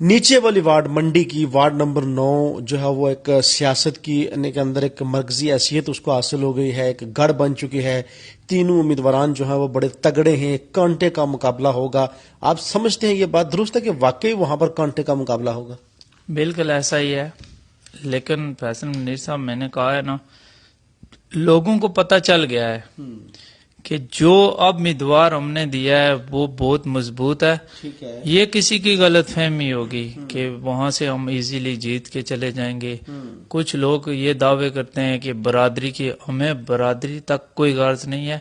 نیچے والی وارڈ منڈی کی وارڈ نمبر 9 جو ہے وہ ایک سیاست کی کے اندر ایک مرکزی حیثیت اس کو حاصل ہو گئی ہے، ایک گڑھ بن چکی ہے. تینوں امیدواران جو ہیں وہ بڑے تگڑے ہیں، کانٹے کا مقابلہ ہوگا. آپ سمجھتے ہیں یہ بات درست ہے کہ واقعی وہاں پر کانٹے کا مقابلہ ہوگا؟ بالکل ایسا ہی ہے، لیکن فیصل منیر صاحب میں نے کہا ہے نا، لوگوں کو پتہ چل گیا ہے کہ جو اب امیدوار ہم نے دیا ہے وہ بہت مضبوط ہے. ٹھیک ہے. یہ کسی کی غلط فہمی ہوگی کہ وہاں سے ہم ایزیلی جیت کے چلے جائیں گے. کچھ لوگ یہ دعوے کرتے ہیں کہ برادری کی، ہمیں برادری تک کوئی غرض نہیں ہے.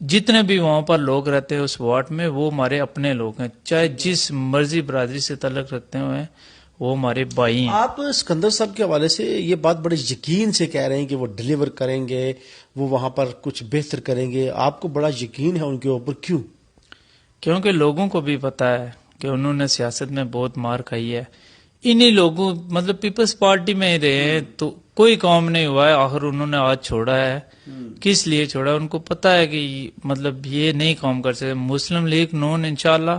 جتنے بھی وہاں پر لوگ رہتے ہیں اس وارڈ میں وہ ہمارے اپنے لوگ ہیں، چاہے جس مرضی برادری سے تعلق رکھتے ہوئے وہ ہمارے بھائی ہیں. آپ اسکندر صاحب کے حوالے سے یہ بات بڑے یقین سے کہہ رہے ہیں کہ وہ ڈیلیور کریں گے، وہ وہاں پر کچھ بہتر کریں گے. آپ کو بڑا یقین ہے ان کے اوپر، کیوں؟ کیونکہ لوگوں کو بھی پتا ہے کہ انہوں نے سیاست میں بہت مار کھائی ہے. انہی لوگوں مطلب پیپلز پارٹی میں ہی رہے ہیں تو کوئی کام نہیں ہوا ہے. آخر انہوں نے آج چھوڑا ہے، کس لیے چھوڑا؟ ان کو پتا ہے کہ مطلب یہ نہیں کام کر سکتے. مسلم لیگ نون انشاءاللہ،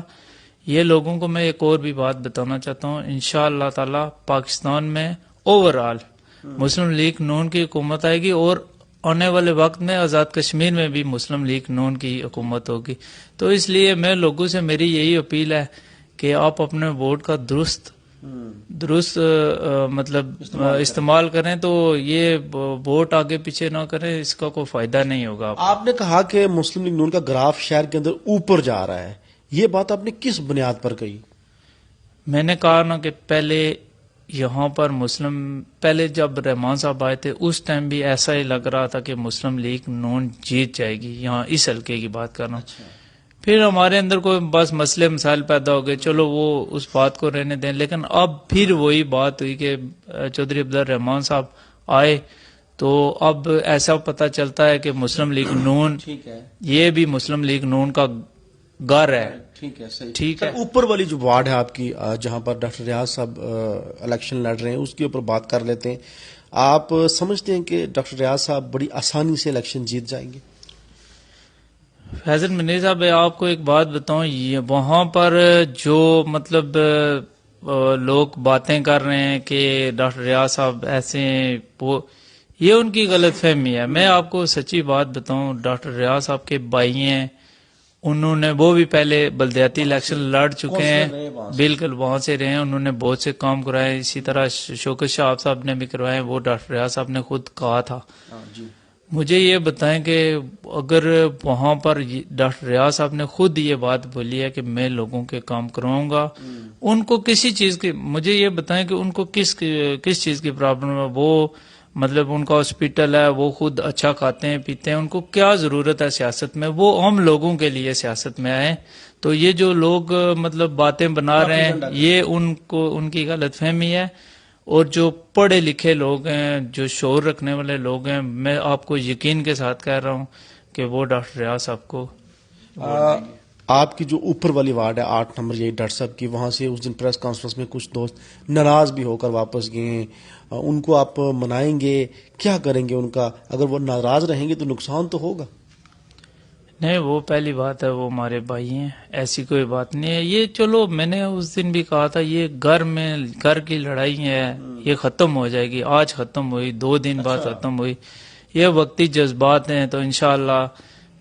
یہ لوگوں کو میں ایک اور بھی بات بتانا چاہتا ہوں، انشاءاللہ تعالی پاکستان میں اوور آل مسلم لیگ نون کی حکومت آئے گی، اور آنے والے وقت میں آزاد کشمیر میں بھی مسلم لیگ نون کی حکومت ہوگی. تو اس لیے میں لوگوں سے میری یہی اپیل ہے کہ آپ اپنے ووٹ کا درست مطلب استعمال کریں، تو یہ ووٹ آگے پیچھے نہ کریں، اس کا کوئی فائدہ نہیں ہوگا. آپ نے کہا کہ مسلم لیگ نون کا گراف شہر کے اندر اوپر جا رہا ہے، یہ بات آپ نے کس بنیاد پر کہی؟ میں نے کہا نا کہ پہلے یہاں پر پہلے جب رحمان صاحب آئے تھے اس ٹائم بھی ایسا ہی لگ رہا تھا کہ مسلم لیگ نون جیت جائے گی، یہاں اس حلقے کی بات کرنا. پھر ہمارے اندر کوئی بس مسئلے مسائل پیدا ہو گئے، چلو وہ اس بات کو رہنے دیں. لیکن اب پھر وہی بات ہوئی کہ چودھری عبدالرحمان صاحب آئے تو اب ایسا پتہ چلتا ہے کہ مسلم لیگ نون یہ بھی مسلم لیگ نون کا گھر ہے. ٹھیک ہے، صحیح. ٹھیک ہے. اوپر والی جو وارڈ ہے آپ کی جہاں پر ڈاکٹر ریاض صاحب الیکشن لڑ رہے ہیں، اس کے اوپر بات کر لیتے ہیں. آپ سمجھتے ہیں کہ ڈاکٹر ریاض صاحب بڑی آسانی سے الیکشن جیت جائیں گے؟ فیضل منیر صاحب میں آپ کو ایک بات بتاؤں، یہ وہاں پر جو مطلب لوگ باتیں کر رہے ہیں کہ ڈاکٹر ریاض صاحب ایسے ہیں، وہ یہ ان کی غلط فہمی ہے. میں آپ کو سچی بات بتاؤں، ڈاکٹر ریاض صاحب کے بھائی ہیں، انہوں نے وہ بھی پہلے بلدیاتی الیکشن لڑ چکے ہیں، بالکل وہاں سے رہے ہیں، انہوں نے بہت سے کام کروائے. اسی طرح شوکت شاہ صاحب نے بھی کروائے، وہ ڈاکٹر ریاض صاحب نے خود کہا تھا. مجھے یہ بتائیں کہ اگر وہاں پر ڈاکٹر ریاض صاحب نے خود یہ بات بولی ہے کہ میں لوگوں کے کام کرواؤں گا، ان کو کسی چیز کی، مجھے یہ بتائیں کہ ان کو کس چیز کی پرابلم ہے؟ وہ مطلب ان کا ہاسپٹل ہے، وہ خود اچھا کھاتے ہیں پیتے ہیں، ان کو کیا ضرورت ہے سیاست میں؟ وہ ہم لوگوں کے لیے سیاست میں آئے. تو یہ جو لوگ مطلب باتیں بنا رہے ہیں یہ ان کی غلط فہمی ہے. اور جو پڑھے لکھے لوگ ہیں، جو شعور رکھنے والے لوگ ہیں، میں آپ کو یقین کے ساتھ کہہ رہا ہوں کہ وہ ڈاکٹر ریاض صاحب کو آپ کی جو اوپر والی وارڈ ہے 8 نمبر، یہی ڈاکٹر صاحب کی، وہاں سے اس دن پریس کانفرنس میں کچھ دوست ناراض بھی ہو کر واپس گئے ہیں. ان کو آپ منائیں گے، کیا کریں گے ان کا؟ اگر وہ ناراض رہیں گے تو نقصان تو ہوگا. نہیں، وہ پہلی بات ہے، وہ ہمارے بھائی ہیں، ایسی کوئی بات نہیں ہے. یہ چلو میں نے اس دن بھی کہا تھا، یہ گھر کی لڑائی ہے، یہ ختم ہو جائے گی. آج ختم ہوئی، 2 دن بعد ختم ہوئی. یہ وقتی جذبات ہیں، تو انشاءاللہ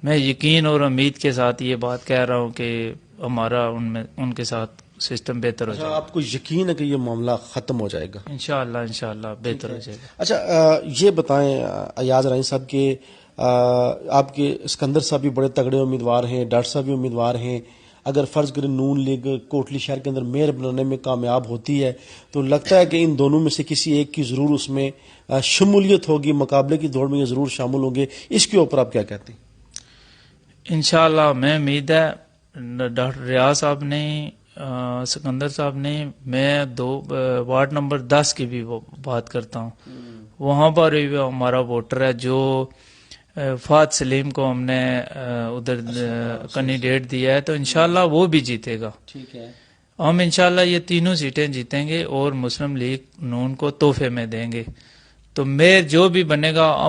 میں یقین اور امید کے ساتھ یہ بات کہہ رہا ہوں کہ ہمارا ان کے ساتھ سسٹم بہتر ہو جائے گا. آپ کو یقین ہے کہ یہ معاملہ ختم ہو جائے گا؟ انشاءاللہ بہتر ہو جائے گا. اچھا، یہ بتائیں ایاز رائیں صاحب کہ آپ کے اسکندر صاحب بھی بڑے تگڑے امیدوار ہیں، ڈاکٹر صاحب بھی امیدوار ہیں. اگر فرض کریں نون لیگ کوٹلی شہر کے اندر میئر بنانے میں کامیاب ہوتی ہے تو لگتا ہے کہ ان دونوں میں سے کسی ایک کی ضرور اس میں شمولیت ہوگی، مقابلے کی دوڑ میں یہ ضرور شامل ہوں گے. اس کے اوپر آپ کیا کہتے ہیں؟ انشاءاللہ میں امید ہے ڈاکٹر ریاض صاحب نے، سکندر صاحب نے، میں وارڈ نمبر 10 کی بھی بات کرتا ہوں، وہاں پر بھی ہمارا ووٹر ہے جو فہد سلیم کو ہم نے ادھر کینڈیڈیٹ دیا ہے، تو انشاءاللہ وہ بھی جیتے گا. ٹھیک ہے. ہم انشاءاللہ یہ تینوں سیٹیں جیتیں گے اور مسلم لیگ نون کو تحفے میں دیں گے. تو میئر جو بھی بنے گا،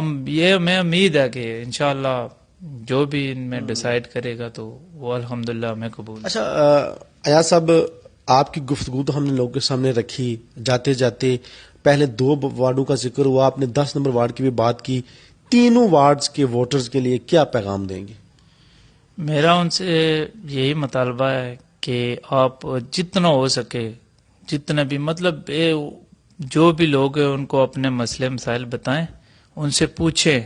میں امید ہے کہ انشاءاللہ جو بھی ان میں ڈیسائیڈ کرے گا تو وہ الحمدللہ ہمیں قبول. اچھا ایاز صاحب، آپ کی گفتگو تو ہم نے لوگوں کے سامنے رکھی، جاتے جاتے پہلے 2 وارڈوں کا ذکر ہوا، آپ نے 10 نمبر وارڈ کی بھی بات کی، تینوں وارڈز کے ووٹرز کے لیے کیا پیغام دیں گے؟ میرا ان سے یہی مطالبہ ہے کہ آپ جتنا ہو سکے، جتنا بھی مطلب جو بھی لوگ ہیں ان کو اپنے مسئلے مسائل بتائیں، ان سے پوچھیں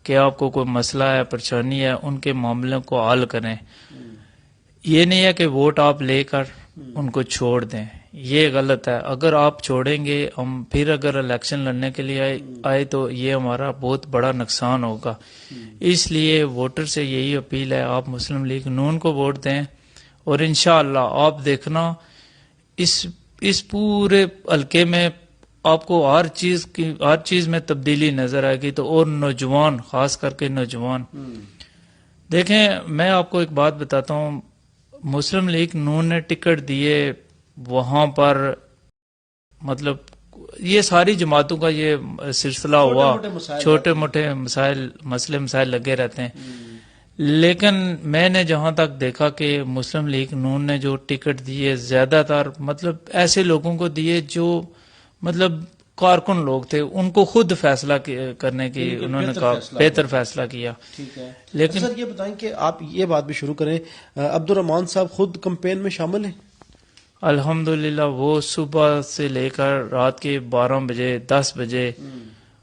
کہ آپ کو کوئی مسئلہ ہے، پریشانی ہے، ان کے معاملوں کو حل کریں. یہ نہیں ہے کہ ووٹ آپ لے کر ان کو چھوڑ دیں، یہ غلط ہے. اگر آپ چھوڑیں گے، ہم پھر اگر الیکشن لڑنے کے لیے آئے تو یہ ہمارا بہت بڑا نقصان ہوگا. اس لیے ووٹر سے یہی اپیل ہے، آپ مسلم لیگ نون کو ووٹ دیں، اور انشاءاللہ آپ دیکھنا اس پورے حلقے میں آپ کو ہر چیز میں تبدیلی نظر آئے گی. تو اور نوجوان، خاص کر کے نوجوان دیکھیں، میں آپ کو ایک بات بتاتا ہوں، مسلم لیگ نون نے ٹکٹ دیے وہاں پر، مطلب یہ ساری جماعتوں کا یہ سلسلہ ہوا، چھوٹے موٹے مسئلے مسائل لگے رہتے ہیں. لیکن میں نے جہاں تک دیکھا کہ مسلم لیگ نون نے جو ٹکٹ دیے زیادہ تر مطلب ایسے لوگوں کو دیے جو مطلب کارکن لوگ تھے، ان کو خود فیصلہ کرنے کی انہوں نے کہا، بہتر فیصلہ کیا. لیکن سر یہ بتائیں کہ آپ یہ بات بھی شروع کریں، عبد الرحمان صاحب خود کمپین میں شامل ہیں؟ الحمدللہ وہ صبح سے لے کر رات کے 12 بجے 10 بجے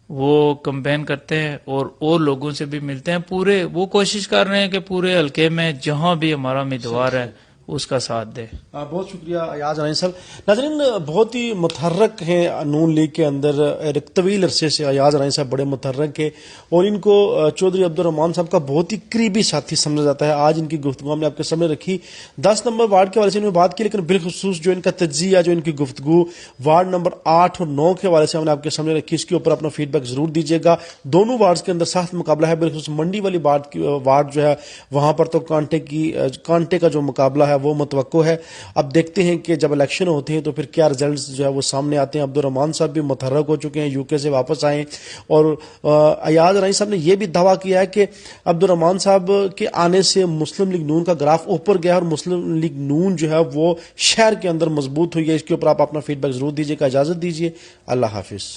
وہ کمپین کرتے ہیں اور لوگوں سے بھی ملتے ہیں. پورے وہ کوشش کر رہے ہیں کہ پورے حلقے میں جہاں بھی ہمارا امیدوار ہے اس کا ساتھ دے. بہت شکریہ ایاز رائیں صاحب. ناظرین، بہت ہی متحرک ہیں نون لیگ کے اندر، ایک طویل عرصے سے ایاز رائیں صاحب بڑے متحرک ہیں، اور ان کو چودھری عبد الرحمان صاحب کا بہت ہی قریبی ساتھی سمجھا جاتا ہے. آج ان کی گفتگو ہم نے آپ کے سامنے رکھی، 10 نمبر وارڈ کے حوالے سے انہوں نے بات کی، لیکن بالخصوص جو ان کا تجزیہ، جو ان کی گفتگو وارڈ نمبر 8 اور 9 کے حوالے سے ہم نے آپ کے سامنے رکھی، اس کے اوپر اپنا فیڈ بیک ضرور دیجیے گا. دونوں وارڈز کے اندر سخت مقابلہ ہے، بالخصوص منڈی والی وارڈ جو ہے وہاں پر تو کانٹے کا جو مقابلہ ہے وہ متوقع ہے. اب دیکھتے ہیں کہ جب الیکشن ہوتے ہیں تو پھر کیا رزلٹس جو ہے وہ سامنے آتے ہیں. عبد الرحمان صاحب بھی متحرک ہو چکے ہیں، یو کے سے واپس آئے، اور ایاز رائیں صاحب نے یہ بھی دعویٰ کیا ہے کہ عبد الرحمان صاحب کے آنے سے مسلم لیگ نون کا گراف اوپر گیا، اور مسلم لیگ نون جو ہے وہ شہر کے اندر مضبوط ہوئی ہے. اس کے اوپر آپ اپنا فیڈ بیک ضرور دیجیے گا. اجازت دیجیے، اللہ حافظ.